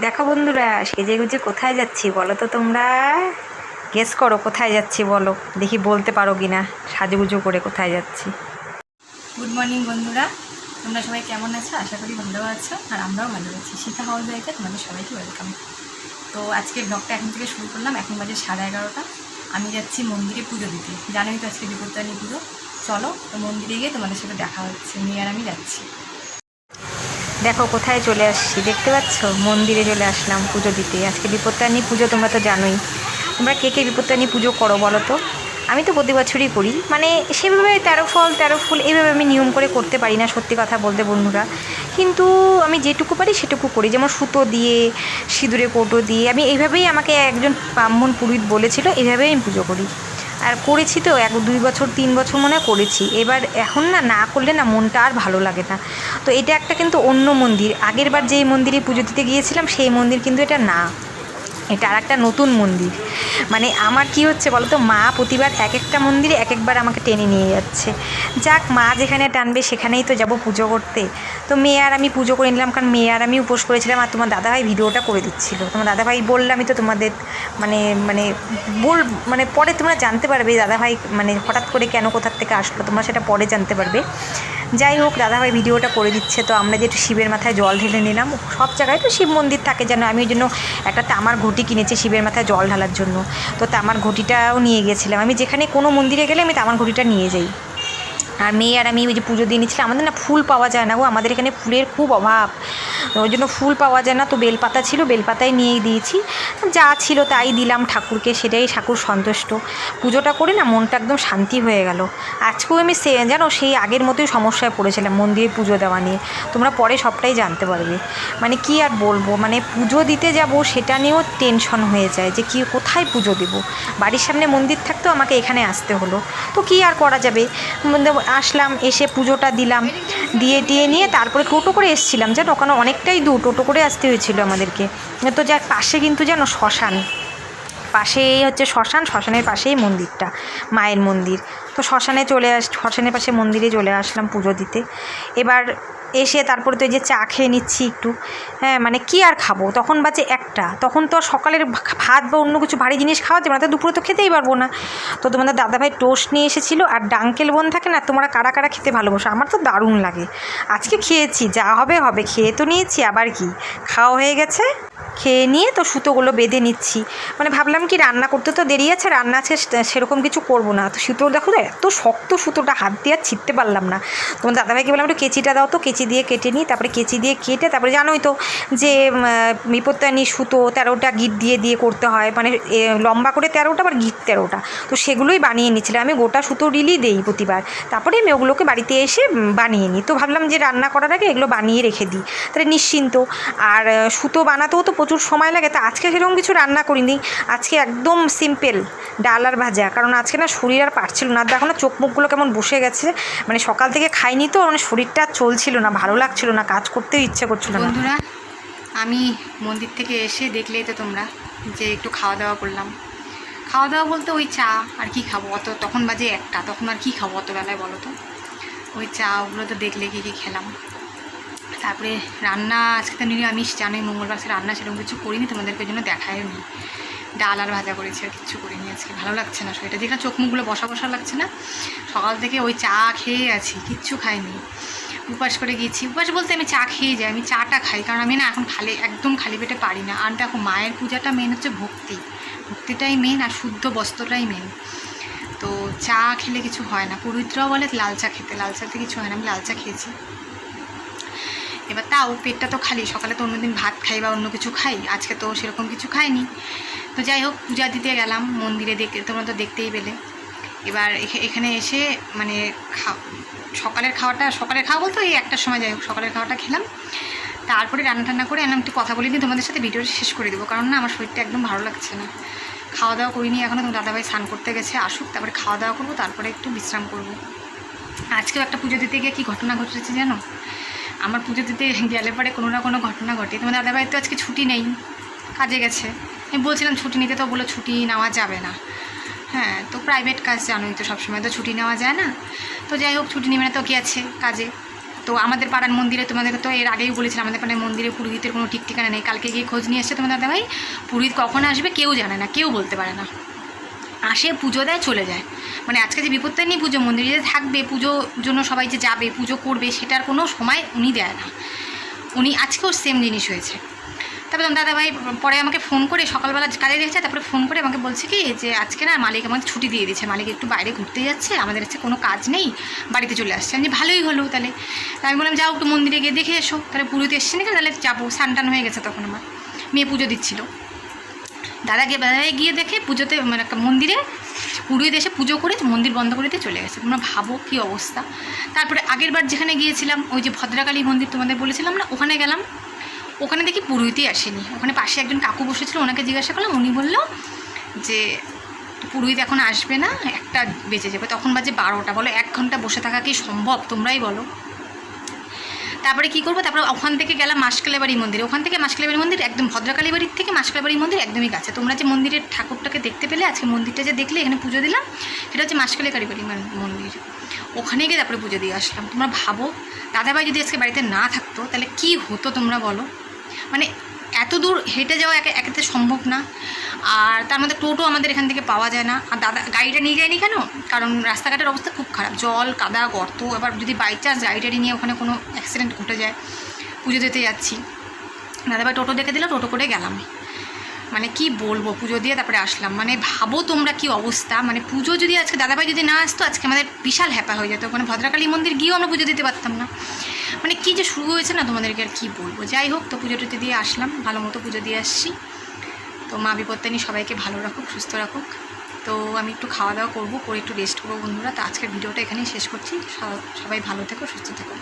দেখো বন্ধুরা, সেজে গুজে কোথায় যাচ্ছি বলো তো তোমরা? গেস করো কোথায় যাচ্ছি, বলো দেখি বলতে পারো কি না। সাজুগুজু করে কোথায় যাচ্ছি। গুড মর্নিং বন্ধুরা, তোমরা সবাই কেমন আছো? আশা করি ভালো আছো, আর আমরাও ভালো আছি। শিখা হাউস ওয়াইফে তোমাদের সবাইকে ওয়েলকাম। তো আজকের ব্লগটা এখন থেকে শুরু করলাম। এখন বাজে 11:30। আমি যাচ্ছি মন্দিরে পুজো দিতে। জানোই তো আজকে বিপত্তারিণী পুজো। চলো তো মন্দিরে গিয়ে তোমাদের সাথে দেখা হচ্ছে। মেয়ে আর আমি যাচ্ছি। দেখো কোথায় চলে আসছি, দেখতে পাচ্ছ? মন্দিরে চলে আসলাম পুজো দিতে। আজকে বিপত্তারিণী পুজো, তোমরা তো জানোই। তোমরা কে কে বিপত্তারিণী পুজো করো বলো তো? আমি তো প্রতি বছরই করি, মানে সেভাবে 13 ফল 13 ফুল এইভাবে আমি নিয়ম করে করতে পারি না, সত্যি কথা বলতে বন্ধুরা। কিন্তু আমি যেটুকু পারি সেটুকু করি। যেমন সুতো দিয়ে, সিঁদুরে কৌটো দিয়ে, আমি এইভাবেই, আমাকে একজন ব্রাহ্মণ পুরোহিত বলেছিল, এইভাবেই আমি পুজো করি। আর করেছি তো 1-2 বছর 3 বছর মনে হয় করেছি। এবার এখন না করলে না মনটা আর ভালো লাগে না। তো এটা একটা কিন্তু অন্য মন্দির। আগের বার যেই মন্দিরে পুজো দিতে গিয়েছিলাম সেই মন্দির কিন্তু এটা না, এটা আর একটা নতুন মন্দির। মানে আমার কি হচ্ছে বলো তো, মা প্রতিবার এক একটা মন্দিরে এক একবার আমাকে টেনে নিয়ে যাচ্ছে। যাক, মা যেখানে টানবে সেখানেই তো যাব পুজো করতে। তো মেয়ে আর আমি পুজো করে নিলাম, কারণ মেয়ে আর আমি উপোস করেছিলাম। আর তোমার দাদাভাই ভিডিওটা করে দিচ্ছিল। তোমার দাদাভাই বললামই তো তোমাদের, মানে মানে মানে পরে তোমরা জানতে পারবে দাদাভাই মানে হঠাৎ করে কেন কোথার থেকে আসলো, তোমরা সেটা পরে জানতে পারবে। যাই হোক, দাদাভাই ভিডিওটা করে দিচ্ছে। তো আমরা যেটু শিবের মাথায় জল ঢেলে নিলাম। সব জায়গায় তো শিব মন্দির থাকে যেন, আমি ওই জন্য একটা তামার ঘটি কিনেছি শিবের মাথায় জল ঢালার জন্য। তো তামার ঘটিটাও নিয়ে গেছিলাম। আমি যেখানে কোনো মন্দিরে গেলে আমি তামার ঘটিটা নিয়ে যাই। আর মেয়ে আর আমি ওই যে পুজো দিয়ে নিচ্ছিলাম। আমাদের না ফুল পাওয়া যায় না গো, আমাদের এখানে ফুলের খুব অভাব। ওই জন্য ফুল পাওয়া যায় না। তো বেলপাতা ছিল, বেলপাতাই নিয়েই দিয়েছি। যা ছিল তাই দিলাম ঠাকুরকে, সেটাই ঠাকুর সন্তুষ্ট। পুজোটা করে না মনটা একদম শান্তি হয়ে গেল। আজকেও আমি জানো সেই আগের মতোই সমস্যায় পড়েছিলাম মন্দিরে পুজো দেওয়া নিয়ে। তোমরা পরে সবটাই জানতে পারবে। মানে কি আর বলবো, মানে পুজো দিতে যাব সেটা নিয়েও টেনশন হয়ে যায় যে কি কোথায় পুজো দেবো। বাড়ির সামনে মন্দির থাকতেও আমাকে এখানে আসতে হলো। তো কি আর করা যাবে, আসলাম, এসে পুজোটা দিলাম। দিয়ে নিয়ে তারপরে টোটো করে এসেছিলাম, জানো ওখানে অনেকটাই দূর, টোটো করে আসতে হয়েছিল আমাদেরকে। তো যার পাশে কিন্তু জানো শ্মশান, পাশেই হচ্ছে শ্মশানের পাশেই মন্দিরটা, মায়ের মন্দির। তো শ্মশানের পাশে মন্দিরে চলে আসলাম পুজো দিতে। এবার এসে তারপরে তো এই যে চা খেয়ে নিচ্ছি একটু। হ্যাঁ, মানে কি আর খাবো, তখন বাজে 1টা। তখন তো সকালের ভাত বা অন্য কিছু ভারী জিনিস খাওয়া যাবে না, তো দুপুরে তো খেতেই পারবো না। তো তোমাদের দাদাভাই টোস্ট নিয়ে এসেছিলো, আর ডাঙ্কেল বোন থাকে না, তোমরা কারা কারা খেতে ভালোবাসো? আমার তো দারুণ লাগে। আজকে খেয়েছি, যা হবে হবে, খেয়ে তো নিয়েছি, আবার কি, খাওয়া হয়ে গেছে। খেয়ে নিয়ে তো সুতোগুলো বেঁধে নিচ্ছি। মানে ভাবলাম কি রান্না করতে তো দেরি আছে, রান্না আছে সেরকম কিছু করব না। তো সুতো দেখো তো এত শক্ত সুতোটা, হাত দিয়ে আর ছিঁড়তে পারলাম না। তোমার দাদাভাইকে বললাম একটু কেচিটা দাও, তো কেচি দিয়ে কেটে নিই। তারপরে কেচি দিয়ে কেটে তারপরে জানোই তো যে বিপত্তারিণী সুতো 13টা গিট দিয়ে করতে হয়, মানে লম্বা করে 13টা, আবার গিট 13টা। তো সেগুলোই বানিয়ে নিচ্ছিলাম। আমি গোটা সুতো রিলই দেই প্রতিবার, তারপরে আমি ওগুলোকে বাড়িতে এসে বানিয়ে নিই। তো ভাবলাম যে রান্না করার আগে এগুলো বানিয়ে রেখে দিই, তাহলে নিশ্চিন্ত। আর সুতো বানাতেও তো প্রচুর সময় লাগে। তা আজকে সেরকম কিছু রান্না করিনি। আজকে একদম সিম্পল ডাল আর ভাজা, কারণ আজকে না শরীর আর পারছিল না। দেখো না চোখ মুখগুলো কেমন বসে গেছে, মানে সকাল থেকে খাইনি তো, মানে শরীরটা চলছিল না, ভালো লাগছিল না, কাজ করতেও ইচ্ছে করছিল না। বন্ধুরা, আমি মন্দির থেকে এসে দেখলেই তো তোমরা যে একটু খাওয়া দাওয়া করলাম। খাওয়া দাওয়া বলতে ওই চা, আর কি খাবো, তখন বাজে 1টা, তখন আর কি খাবো অত বেলায় বলো তো? ওই চা, ওগুলো তো দেখলে কী খেলাম। তারপরে রান্না আজকে তো নিরামিষ, জানোই মঙ্গলবার সে রান্না সেরকম কিছু করিনি, তোমাদেরকে জন্য দেখায়ও নি। ডাল আর ভাজা করেছি, আর কিচ্ছু করিনি। আজকে ভালো লাগছে না শরীরটা, যেখানে চোখ মুখগুলো বসা বসা লাগছে না। সকাল থেকে ওই চা খেয়ে আছি, কিচ্ছু খাইনি। উপাস করে গিয়েছি। উপাস বলতে আমি চা খেয়ে যাই, আমি চাটা খাই, কারণ আমি না এখন একদম খালি পেটে পারি না। আর দেখো মায়ের পূজাটা মেন হচ্ছে ভক্তিটাই মেন, আর শুদ্ধ বস্ত্রটাই মেন। তো চা খেলে কিছু হয় না। পুরোহিতরাও বলে লাল চা খেতে, লাল চাতে কিছু হয় না। আমি লাল চা খেয়েছি। এবার তাও পেটটা তো খালি, সকালে তো অন্যদিন ভাত খাই বা অন্য কিছু খাই, আজকে তো সেরকম কিছু খাইনি। তো যাই হোক, পূজা দিতে গেলাম মন্দিরে, তোমরা তো দেখতেই পেলে। এবার এখানে এসে মানে সকালের খাওয়া বলতে ওই 1টার সময়, যাই হোক সকালের খাওয়াটা খেলাম। তারপরে রান্না করে এলাম, একটু কথা বলে নিয়ে তোমাদের সাথে ভিডিওটা শেষ করে দেবো, কারণ না আমার শরীরটা একদম ভালো লাগছে না। খাওয়া দাওয়া করিনি এখনও। তোমার দাদাভাই স্নান করতে গেছে, আসুক, তারপরে খাওয়া দাওয়া করবো, তারপরে একটু বিশ্রাম করবো। আজকেও একটা পুজো দিতে গিয়ে কী ঘটনা ঘটেছে জানো? আমার পুজো দিতে গেলে পরে কোনো না কোনো ঘটনা ঘটে। তোমার দাদাভাই তো আজকে ছুটি নেই, কাজে গেছে। আমি বলছিলাম ছুটি নিতে, তো বলে ছুটি নেওয়া যাবে না। হ্যাঁ, তো প্রাইভেট কাজ জানোই তো, সবসময় তো ছুটি নেওয়া যায় না। তো যাই হোক, ছুটি নেবে না তো কি আছে কাজে। তো আমাদের পাড়ার মন্দিরে তোমাদেরকে তো এর আগেই বলেছিলাম, আমাদের পাড়ার মন্দিরে পুরোহিতের কোনো ঠিক ঠিকানা নেই। কালকে গিয়ে খোঁজ নিয়ে এসছে তোমাদের দাদাভাই, পুরোহিত কখন আসবে কেউ জানে না, কেউ বলতে পারে না। আসে, পুজো দেয়, চলে যায়। মানে আজকে যে বিপত্তা নিয়ে পুজো মন্দিরে যে থাকবে, পুজোর জন্য সবাই যে যাবে, পুজো করবে, সেটার কোনো সময় উনি দেয় না। উনি আজকেও সেম জিনিস হয়েছে। তারপরে দাদাভাই পরে আমাকে ফোন করে, সকালবেলা কাজে দেখেছে, তারপরে ফোন করে আমাকে বলছে কি যে আজকে না মালিক আমাকে ছুটি দিয়ে দিয়েছে, মালিক একটু বাইরে ঘুরতে যাচ্ছে, আমাদের কাছে কোনো কাজ নেই, বাড়িতে চলে আসছে। আমি ভালোই হলো তাহলে। আমি বললাম যাও একটু মন্দিরে গিয়ে দেখে এসো, তাহলে পুরোহিত এসছে না, তাহলে যাবো। স্নান হয়ে গেছে তখন, আমার মেয়ে পুজো দিচ্ছিল। দাদাভাই গিয়ে দেখে পুজোতে মানে মন্দিরে পুরোহিত এসে পুজো করে মন্দির বন্ধ করে দিয়ে চলে গেছে। তোমরা ভাবো কী অবস্থা। তারপরে আগের বার যেখানে গিয়েছিলাম, ওই যে ভদ্রাকালী মন্দির তোমাদের বলেছিলাম না, ওখানে গেলাম, ওখানে দেখি পুরোহিতই আসেনি। ওখানে পাশে একজন কাকু বসেছিল, ওনাকে জিজ্ঞাসা করলাম, উনি বললো যে পুরোহিত এখন আসবে না, 1টা বেজে যাবে। তখন বাজে 12টা। বলো 1 ঘন্টা বসে থাকা কি সম্ভব, তোমরাই বলো। তারপরে কী করবো, তারপরে ওখান থেকে গেলাম মাসকালীবাড়ি মন্দিরে। ওখান থেকে মাসকালীবাড়ি মন্দির একদম, ভদ্রাকালীবাড়ির থেকে মাসকালীবাড়ি মন্দির একদমই কাছে। তোমরা যে মন্দিরের ঠাকুরটাকে দেখতে পেলে, আজকে মন্দিরটা যে দেখলে, এখানে পুজো দিলাম, সেটা হচ্ছে মাসকালীবাড়ি মন্দির। ওখানে গিয়ে তারপরে পুজো দিয়ে আসলাম। তোমরা ভাবো, দাদাভাই যদি আজকে বাড়িতে না থাকতো তাহলে কী হতো তোমরা বলো। মানে এত দূর হেঁটে যাওয়া একেতে সম্ভব না। আর তার মধ্যে টোটো আমাদের এখান থেকে পাওয়া যায় না। আর দাদা গাড়িটা নিয়ে যায়নি কেন, কারণ রাস্তাঘাটের অবস্থা খুব খারাপ, জল কাদা গর্ত। এবার যদি বাই চান্স গাড়িটারি নিয়ে ওখানে কোনো অ্যাক্সিডেন্ট ঘটে যায়, পুজো দিতে যাচ্ছি, দাদাভাই টোটো দেখে দিল, টোটো করে গেলাম। মানে কি বলবো, পুজো দিয়ে তারপরে আসলাম। মানে ভাবো তোমরা কি অবস্থা। মানে পুজো যদি আজকে দাদাভাই যদি না আসতো, আজকে আমাদের বিশাল হ্যাপা হয়ে যেত। ওখানে ভদ্রাকালী মন্দির গিয়েও আমরা পুজো দিতে পারতাম না। মানে কী যে শুরু হয়েছে না, তোমাদেরকে আর কী বলবো। যাই হোক, তো পুজো টুজো দিয়ে আসলাম, ভালো মতো পুজো দিয়ে আসছি। তো মা বিপত্তানি সবাইকে ভালো রাখুক, সুস্থ রাখুক। তো আমি একটু খাওয়া দাওয়া করবো, করে একটু রেস্ট করবো বন্ধুরা। তো আজকের ভিডিওটা এখানেই শেষ করছি। সবাই ভালো থেকো, সুস্থ থেকো।